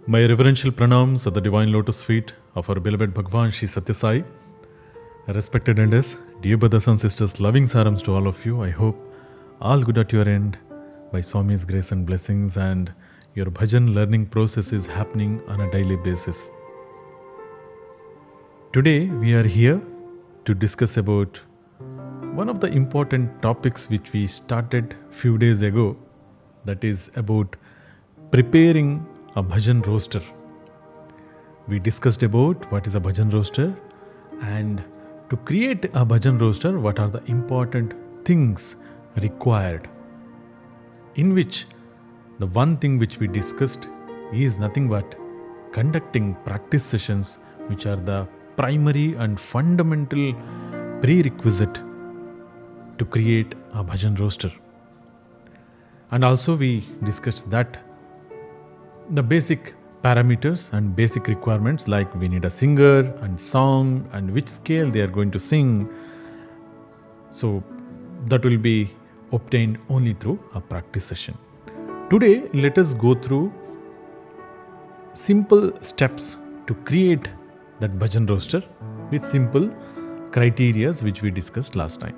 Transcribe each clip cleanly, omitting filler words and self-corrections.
My reverential pranams at the divine lotus feet of our beloved Bhagwan Shri Satya Sai. Respected elders, dear brothers and sisters, loving sarams to all of you. I hope all good at your end by Swami's grace and blessings, and your bhajan learning process is happening on a daily basis. Today we are here to discuss about one of the important topics which we started few days ago, that is about preparing a bhajan roster. We discussed about what is a bhajan roster, and to create a bhajan roster, what are the important things required, in which the one thing which we discussed is nothing but conducting practice sessions, which are the primary and fundamental prerequisite to create a bhajan roster. And also we discussed that the basic parameters and basic requirements, like we need a singer and song and which scale they are going to sing. So that will be obtained only through a practice session. Today let us go through simple steps to create that bhajan roster with simple criterias which we discussed last time.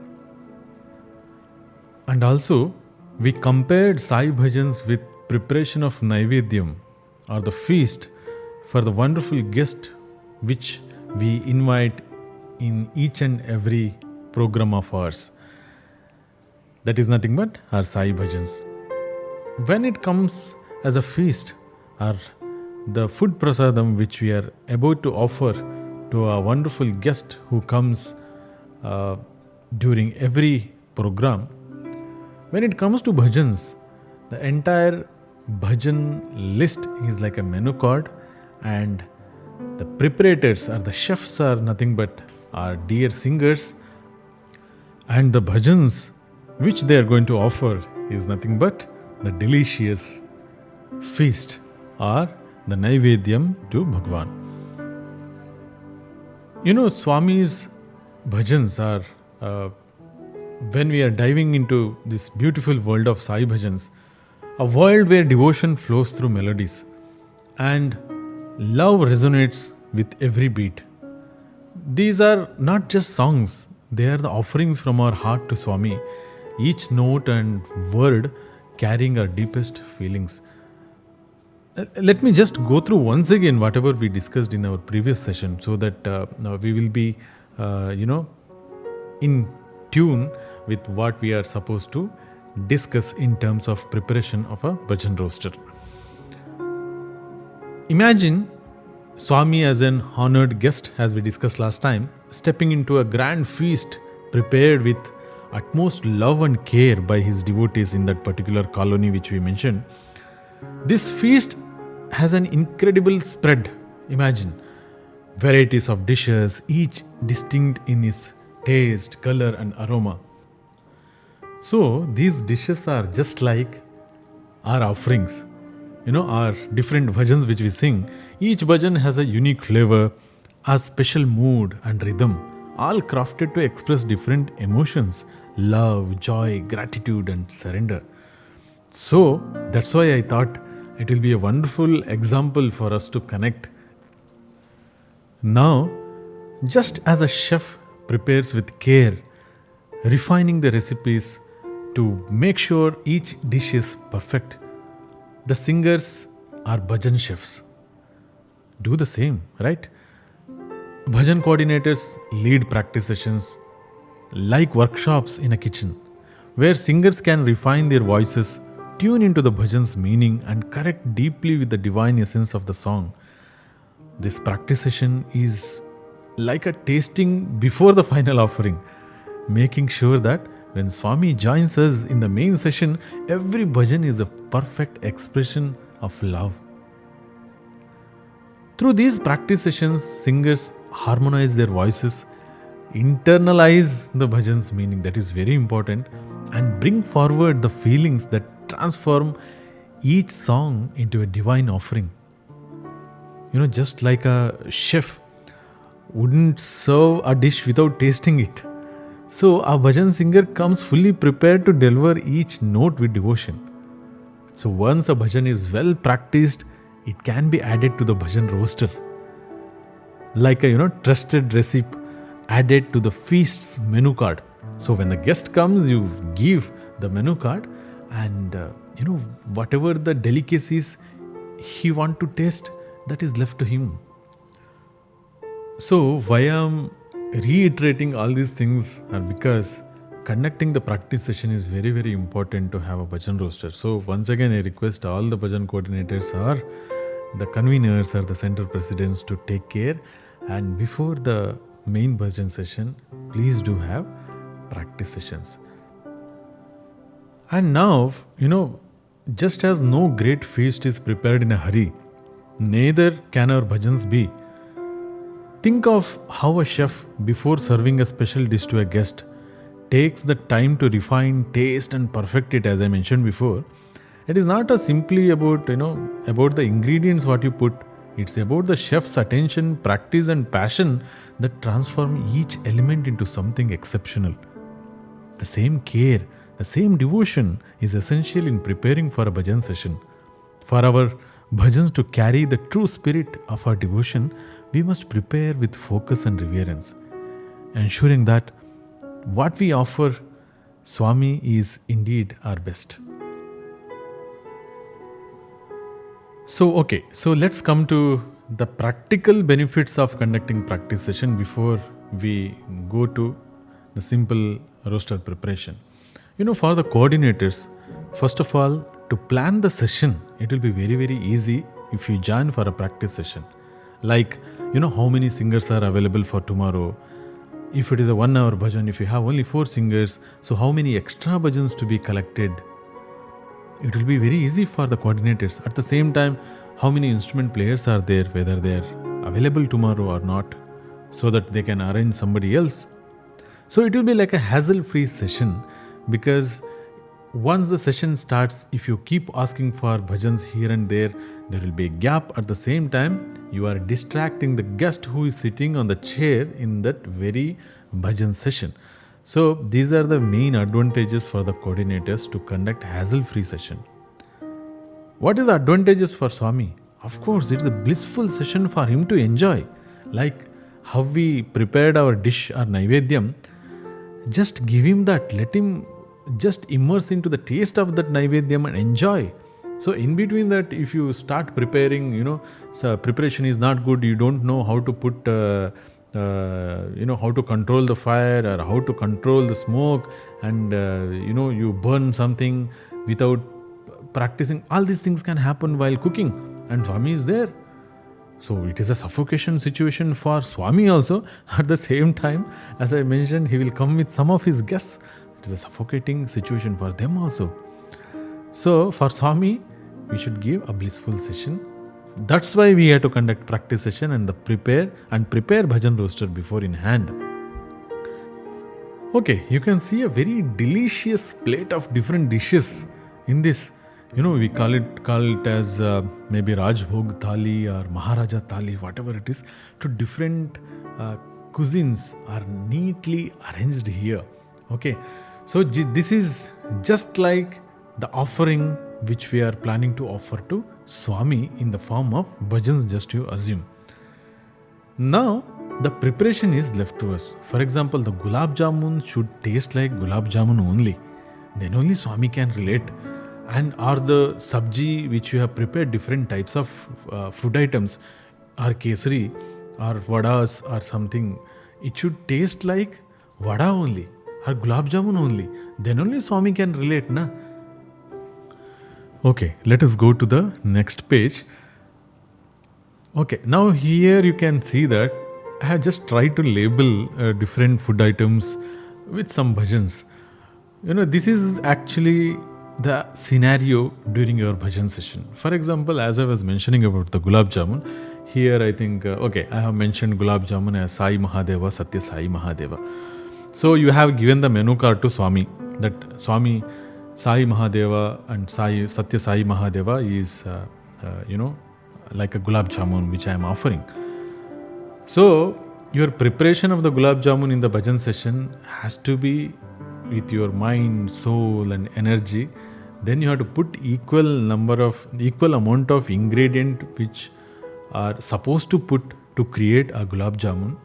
And also we compared Sai bhajans with preparation of Naivedyam, or the feast, for the wonderful guest which we invite in each and every program of ours. That is nothing but our Sai bhajans. When it comes as a feast, or the food prasadam which we are about to offer to a wonderful guest who comes during every program, when it comes to bhajans, the entire bhajan list is like a menu card, and the preparators or the chefs are nothing but our dear singers, and the bhajans which they are going to offer is nothing but the delicious feast or the Naivedyam to Bhagwan. You know, Swami's bhajans are, when we are diving into this beautiful world of Sai bhajans, a world where devotion flows through melodies and love resonates with every beat. These are not just songs, they are the offerings from our heart to Swami, each note and word carrying our deepest feelings. Let me just go through once again whatever we discussed in our previous session, so that we will be in tune with what we are supposed to discuss in terms of preparation of a bhajan roster. Imagine Swami as an honored guest, as we discussed last time, stepping into a grand feast prepared with utmost love and care by his devotees in that particular colony which we mentioned. This feast has an incredible spread. Imagine varieties of dishes, each distinct in its taste, color and aroma. So these dishes are just like our offerings, our different bhajans which we sing. Each bhajan has a unique flavor, a special mood and rhythm, all crafted to express different emotions: love, joy, gratitude and surrender. So that's why I thought it will be a wonderful example for us to connect. Now, just as a chef prepares with care, refining the recipes to make sure each dish is perfect, the singers are bhajan chefs. Do the same, right? Bhajan coordinators lead practice sessions like workshops in a kitchen, where singers can refine their voices, tune into the bhajan's meaning and connect deeply with the divine essence of the song. This practice session is like a tasting before the final offering, making sure that when Swami joins us in the main session, every bhajan is a perfect expression of love. Through these practice sessions, singers harmonize their voices, internalize the bhajan's meaning, that is very important, and bring forward the feelings that transform each song into a divine offering. Just like a chef wouldn't serve a dish without tasting it, so a bhajan singer comes fully prepared to deliver each note with devotion. So once a bhajan is well practiced, it can be added to the bhajan roster, like a trusted recipe added to the feast's menu card. So when the guest comes, you give the menu card, and whatever the delicacies he want to taste, that is left to him. So why I'm reiterating all these things are because conducting the practice session is very, very important to have a bhajan roster. So once again, I request all the bhajan coordinators or the conveners or the center presidents to take care, and before the main bhajan session, please do have practice sessions. And now, just as no great feast is prepared in a hurry, neither can our bhajans be. Think of how a chef, before serving a special dish to a guest, takes the time to refine, taste and perfect it, as I mentioned before. It is not simply about the ingredients what you put. It's about the chef's attention, practice and passion that transform each element into something exceptional. The same care, the same devotion is essential in preparing for a bhajan session. For our bhajans to carry the true spirit of our devotion, we must prepare with focus and reverence, ensuring that what we offer Swami is indeed our best. So let's come to the practical benefits of conducting practice session before we go to the simple roster preparation. For the coordinators, first of all, to plan the session, it will be very, very easy if you join for a practice session. Like, how many singers are available for tomorrow. If it is a 1 hour bhajan, if you have only 4 singers, so how many extra bhajans to be collected? It will be very easy for the coordinators. At the same time, how many instrument players are there, whether they are available tomorrow or not, so that they can arrange somebody else. So it will be like a hassle-free session, because once the session starts, if you keep asking for bhajans here and there will be a gap. At the same time, you are distracting the guest who is sitting on the chair in that very bhajan session. So these are the main advantages for the coordinators to conduct hassle-free session. What is the advantages for Swami? Of course, it's a blissful session for him to enjoy. Like how we prepared our dish or naivedyam, just give him that, let him just immerse into the taste of that naivedyam and enjoy. So in between that, if you start preparing, so preparation is not good, you don't know how to put how to control the fire or how to control the smoke, and you burn something without practicing. All these things can happen while cooking, and Swami is there. So it is a suffocation situation for Swami also. At the same time, as I mentioned, he will come with some of his guests. It is a suffocating situation for them also. So for Swami, we should give a blissful session. That's why we have to conduct practice session and prepare bhajan roster before in hand. Okay, you can see a very delicious plate of different dishes in this. We call it as maybe Rajbhog Thali or Maharaja Thali, whatever it is. To different cuisines are neatly arranged here. Okay, so this is just like the offering which we are planning to offer to Swami in the form of bhajans, just you assume. Now, the preparation is left to us. For example, the gulab jamun should taste like gulab jamun only. Then only Swami can relate. And or the sabji which you have prepared, different types of food items, or kesari, or vadas, or something, it should taste like vada only, or gulab jamun only. Then only Swami can relate, na? Okay, let us go to the next page. Okay, now here you can see that I have just tried to label different food items with some bhajans. This is actually the scenario during your bhajan session. For example, as I was mentioning about the gulab jamun, here I think, I have mentioned gulab jamun as Sai Mahadeva, Satya Sai Mahadeva. So you have given the menu card to Swami, that Swami Sai Mahadeva and Satya Sai Mahadeva is, like a gulab jamun which I am offering. So your preparation of the gulab jamun in the bhajan session has to be with your mind, soul and energy, then you have to put equal amount of ingredient which are supposed to put to create a gulab jamun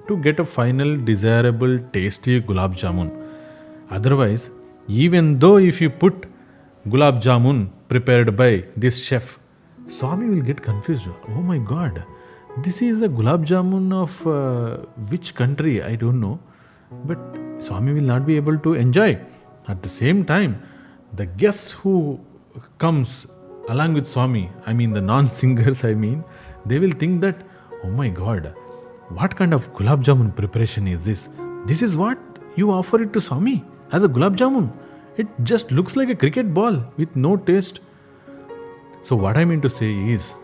to get a final desirable tasty gulab jamun. Otherwise, even though if you put gulab jamun prepared by this chef, Swami will get confused. Oh my God, this is the gulab jamun of which country? I don't know. But Swami will not be able to enjoy. At the same time, the guests who comes along with Swami, I mean the non-singers, they will think that, oh my God, what kind of gulab jamun preparation is this? This is what you offer it to Swami as a gulab jamun. It just looks like a cricket ball with no taste. So what I mean to say is,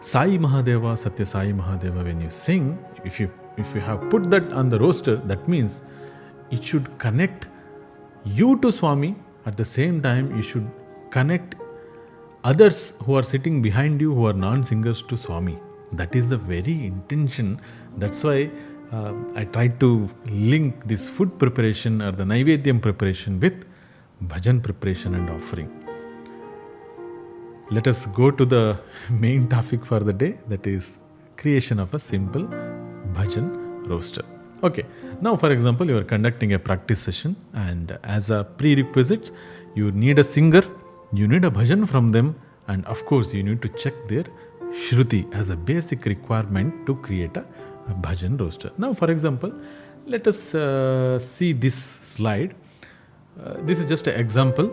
Sai Mahadeva, Satya Sai Mahadeva, when you sing, if you have put that on the roster, that means it should connect you to Swami. At the same time, you should connect others who are sitting behind you who are non-singers to Swami. That is the very intention. That's why I tried to link this food preparation or the Naivedyam preparation with bhajan preparation and offering. Let us go to the main topic for the day, that is creation of a simple bhajan roster. Okay, now for example, you are conducting a practice session, and as a prerequisite, you need a singer, you need a bhajan from them, and of course, you need to check their Shruti as a basic requirement to create a bhajan roster. Now, for example, let us see this slide. This is just an example.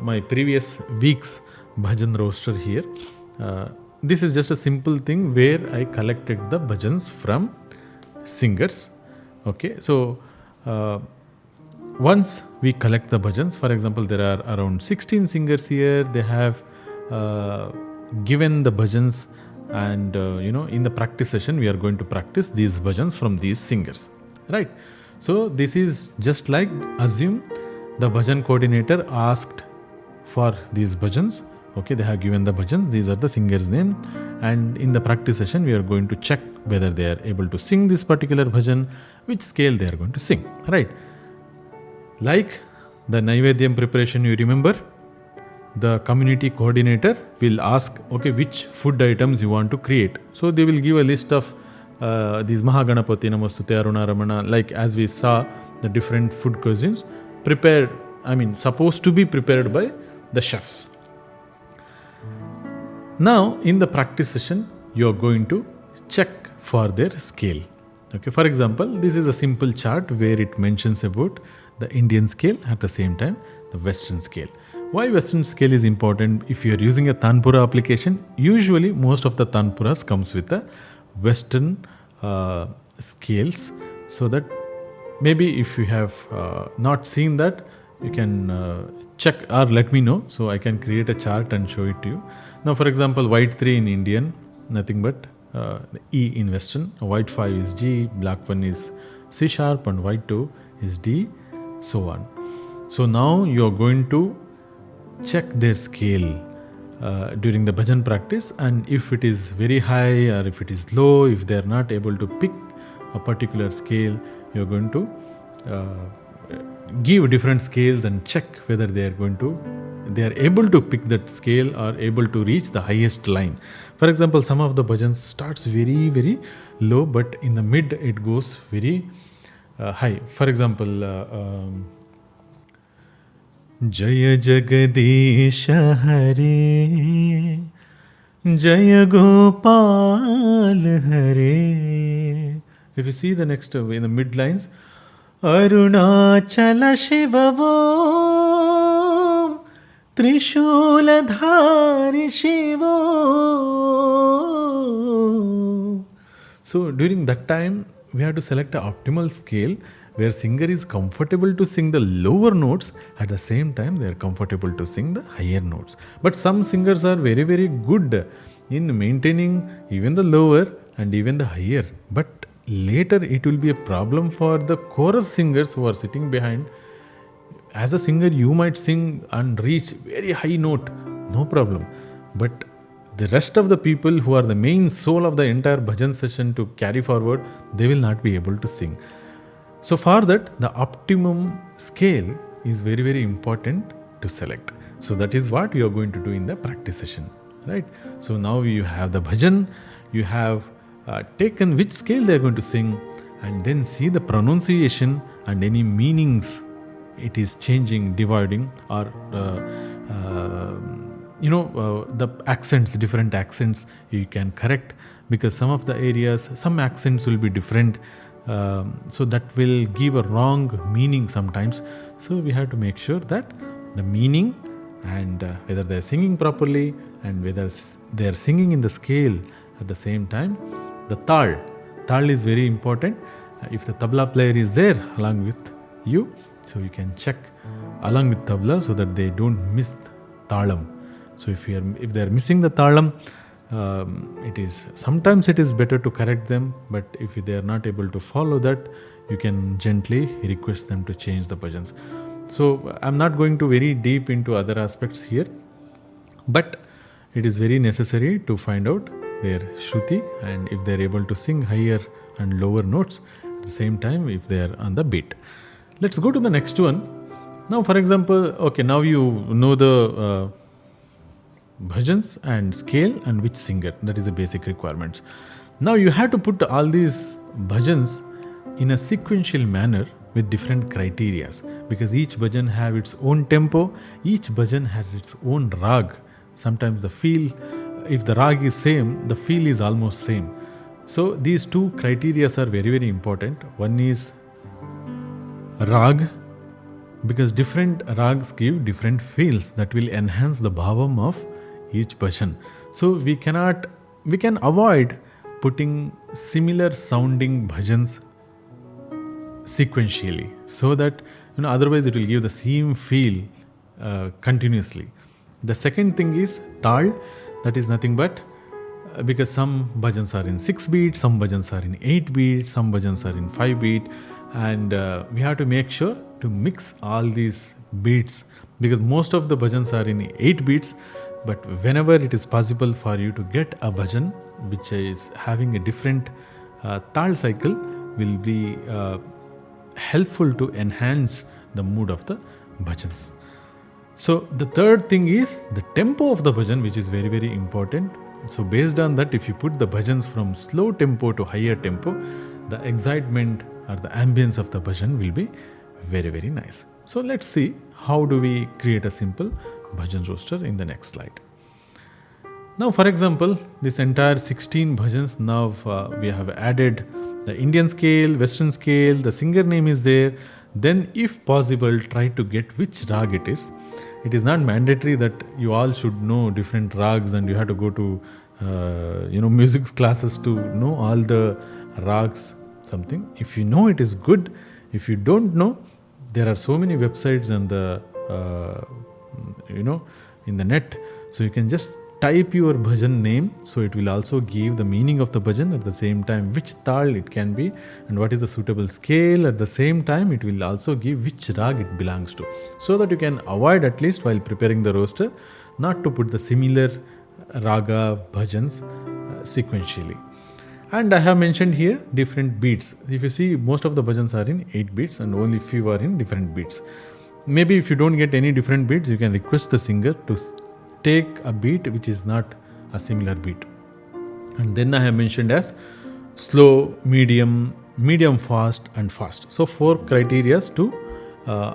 My previous week's bhajan roster here. This is just a simple thing where I collected the bhajans from singers. Okay, so once we collect the bhajans, for example, there are around 16 singers here. They have given the bhajans, and in the practice session we are going to practice these bhajans from these singers, right? So this is just like, assume the bhajan coordinator asked for these bhajans. Okay, they have given the bhajans, these are the singers' name, and in the practice session we are going to check whether they are able to sing this particular bhajan, which scale they are going to sing, right? Like the Naivedyam preparation, you remember, the community coordinator will ask, okay, which food items you want to create. So they will give a list of these Mahaganapati, Namastute, Aruna, Ramana, like as we saw the different food cuisines prepared, supposed to be prepared by the chefs. Now in the practice session, you are going to check for their scale. Okay, for example, this is a simple chart where it mentions about the Indian scale, at the same time the Western scale. Why Western scale is important? If you are using a Tanpura application, usually most of the Tanpuras comes with a Western scales, so that maybe if you have not seen that, you can check or let me know, so I can create a chart and show it to you. Now for example, white 3 in Indian, nothing but the E in Western, white 5 is G, black 1 is C sharp, and white 2 is D, so on. So now you are going to check their scale during the bhajan practice, and if it is very high or if it is low, if they are not able to pick a particular scale, you are going to give different scales and check whether they are able to pick that scale or able to reach the highest line. For example, some of the bhajans starts very, very low, but in the mid it goes very high. For example, Jaya Jagadisha Hare, Jaya Gopal Hare. If you see the next in the mid lines, Arunachala Shivavom, Trishuladhari Shivo. So during that time, we have to select an optimal scale where singer is comfortable to sing the lower notes, at the same time they are comfortable to sing the higher notes. But some singers are very, very good in maintaining even the lower and even the higher. But later it will be a problem for the chorus singers who are sitting behind. As a singer, you might sing and reach very high note, no problem. But the rest of the people who are the main soul of the entire bhajan session to carry forward, they will not be able to sing. So for that, the optimum scale is very, very important to select. So that is what you are going to do in the practice session, right? So now you have the bhajan, you have taken which scale they are going to sing, and then see the pronunciation and any meanings it is changing, dividing, or the accents, different accents you can correct, because some of the areas, some accents will be different, so that will give a wrong meaning sometimes. So we have to make sure that the meaning and whether they are singing properly and whether they are singing in the scale at the same time. The tal is very important. If the tabla player is there along with you, so you can check along with tabla so that they don't miss talam. So if they are missing the talam, sometimes it is better to correct them, but if they are not able to follow that, you can gently request them to change the bhajans. So I'm not going to very deep into other aspects here, but it is very necessary to find out their shruti and if they are able to sing higher and lower notes at the same time if they are on the beat. Let's go to the next one. Now, for example, okay, now you know the bhajans and scale and which singer. That is the basic requirements. Now you have to put all these bhajans in a sequential manner with different criterias, because each bhajan have its own tempo, each bhajan has its own rag. Sometimes the feel, if the rag is same, the feel is almost same. So these two criterias are very, very important. One is rag, because different rags give different feels that will enhance the bhavam of each bhajan. So we can avoid putting similar sounding bhajans sequentially, so that otherwise it will give the same feel continuously. The second thing is tal. That is nothing but because some bhajans are in 6 beats, some bhajans are in 8 beats, some bhajans are in 5 beat, and we have to make sure to mix all these beats, because most of the bhajans are in 8 beats. But whenever it is possible for you to get a bhajan which is having a different tal cycle, will be helpful to enhance the mood of the bhajans. So the third thing is the tempo of the bhajan, which is very, very important. So based on that, if you put the bhajans from slow tempo to higher tempo, the excitement or the ambience of the bhajan will be very, very nice. So let's see how do we create a simple bhajan roster in the next slide. Now, for example, this entire 16 bhajans, now we have added the Indian scale, Western scale, the singer name is there. Then if possible, try to get which rag it is. It is not mandatory that you all should know different rags and you have to go to music classes to know all the rags something. If you know, it is good. If you don't know, there are so many websites and in the net, so you can just type your bhajan name, so it will also give the meaning of the bhajan, at the same time which tal it can be and what is the suitable scale. At the same time, it will also give which rag it belongs to, so that you can avoid, at least while preparing the roster, not to put the similar raga bhajans sequentially. And I have mentioned here different beats. If you see, most of the bhajans are in 8 beats and only few are in different beats. Maybe if you don't get any different beats, you can request the singer to take a beat which is not a similar beat. And then I have mentioned as slow, medium, medium fast and fast. So 4 criteria to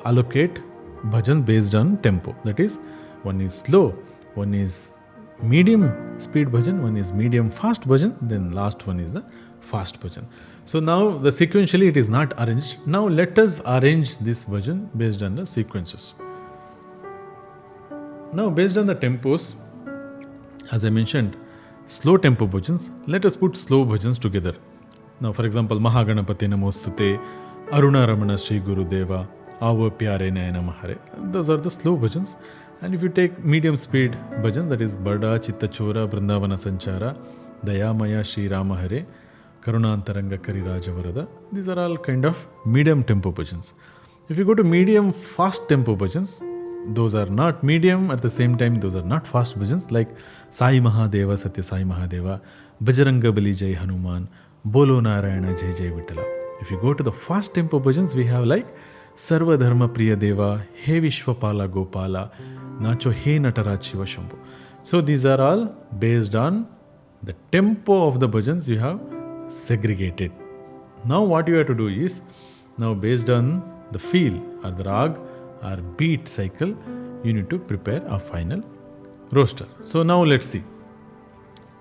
allocate bhajan based on tempo. That is, one is slow, one is medium speed bhajan, one is medium fast bhajan, then last one is the fast bhajan. So now the sequentially it is not arranged. Now let us arrange this bhajan based on the sequences. Now based on the tempos, as I mentioned, slow tempo bhajans, let us put slow bhajans together. Now for example, Mahaganapati Namostute, Aruna Ramana Shri Guru Deva, Ava Pyare Nayana Mahare. Those are the slow bhajans. And if you take medium speed bhajans, that is Bada Chitta Chora Brindavana Sanchara, Dayamaya Shri Rama Hare, Karunantaranga Kariraja Varada, these are all kind of medium tempo bhajans. If you go to medium fast tempo bhajans, those are not medium, at the same time those are not fast bhajans, like Sai Mahadeva Satya Sai Mahadeva, Bajranga Bali Jai Hanuman, Bolo Narayana Jai Jai Vittala. If you go to the fast tempo bhajans, we have like Sarvadharma Priya Deva, He Vishwapala Gopala, Nacho He Nataraj Shiva Shambhu. So these are all based on the tempo of the bhajans you have segregated. Now what you have to do is, now based on the feel or the rag or beat cycle, you need to prepare a final roster. So now let's see.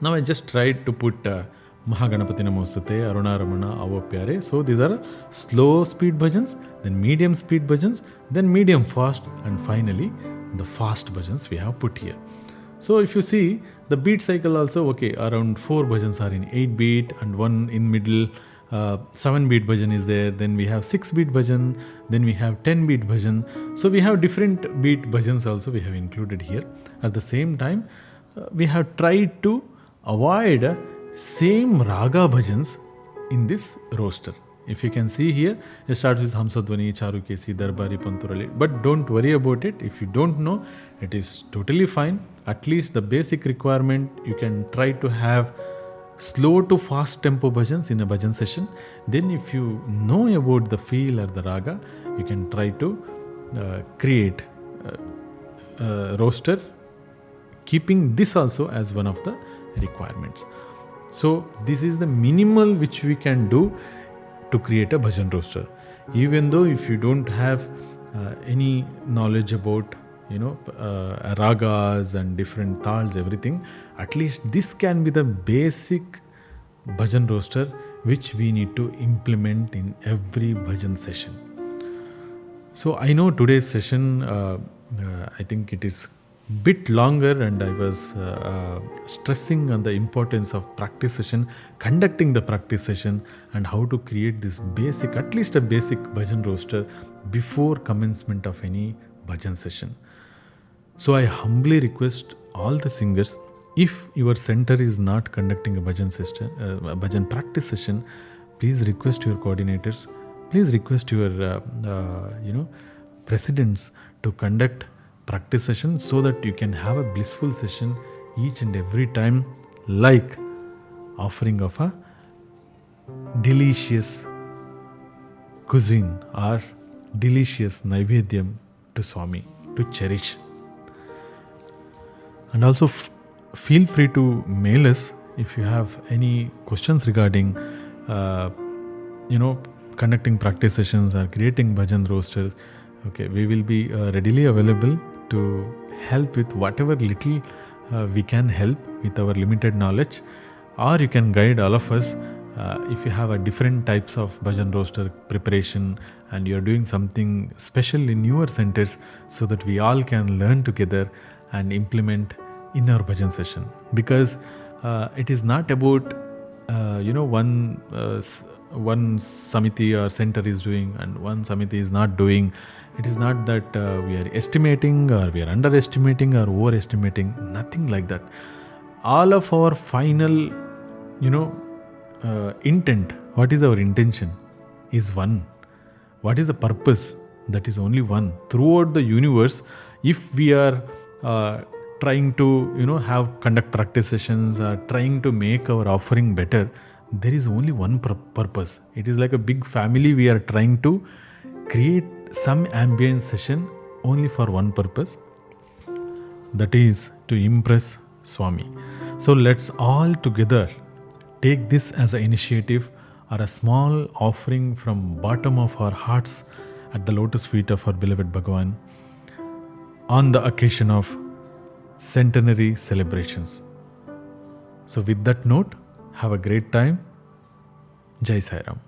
Now I just tried to put Mahaganapati Namostute, Aruna Ramana, Avo Pyare. So these are slow speed bhajans, then medium speed bhajans, then medium fast, and finally the fast bhajans we have put here. So if you see the beat cycle also, okay, around 4 bhajans are in 8 beat and 1 in middle, 7 beat bhajan is there, then we have 6 beat bhajan, then we have 10 beat bhajan. So we have different beat bhajans also we have included here. At the same time, we have tried to avoid same raga bhajans in this roster. If you can see here, it starts with Hamsadvani, Charukesi, Darbari, Panturali. But don't worry about it. If you don't know, it is totally fine. At least the basic requirement, you can try to have slow to fast tempo bhajans in a bhajan session. Then if you know about the feel or the raga, you can try to create a roster, keeping this also as one of the requirements. So this is the minimal which we can do to create a bhajan roster. Even though if you don't have any knowledge about ragas and different tals, everything, at least this can be the basic bhajan roster which we need to implement in every bhajan session. So I know today's session, I think it is bit longer, and I was stressing on the importance of practice session, conducting the practice session, and how to create this basic, at least a basic bhajan roster before commencement of any bhajan session. So I humbly request all the singers, if your center is not conducting a bhajan session, a bhajan practice session, please request your coordinators, please request your presidents to conduct practice session, so that you can have a blissful session each and every time, like offering of a delicious cuisine or delicious naivedyam to Swami to cherish. And also feel free to mail us if you have any questions regarding conducting practice sessions or creating bhajan roster. Okay, we will be readily available to help with whatever little we can help with our limited knowledge, or you can guide all of us if you have a different types of bhajan roster preparation and you are doing something special in your centers, so that we all can learn together and implement in our bhajan session. Because it is not about one samiti or center is doing and one samiti is not doing. It is not that we are estimating or we are underestimating or overestimating. Nothing like that. All of our final, intent, what is our intention, is one. What is the purpose? That is only one. Throughout the universe, if we are trying to, conduct practice sessions, trying to make our offering better, there is only one purpose. It is like a big family. We are trying to create some ambient session only for one purpose, that is to impress Swami. So let's all together take this as an initiative or a small offering from bottom of our hearts at the lotus feet of our beloved Bhagavan on the occasion of centenary celebrations. So with that note, have a great time. Jai Sai Ram.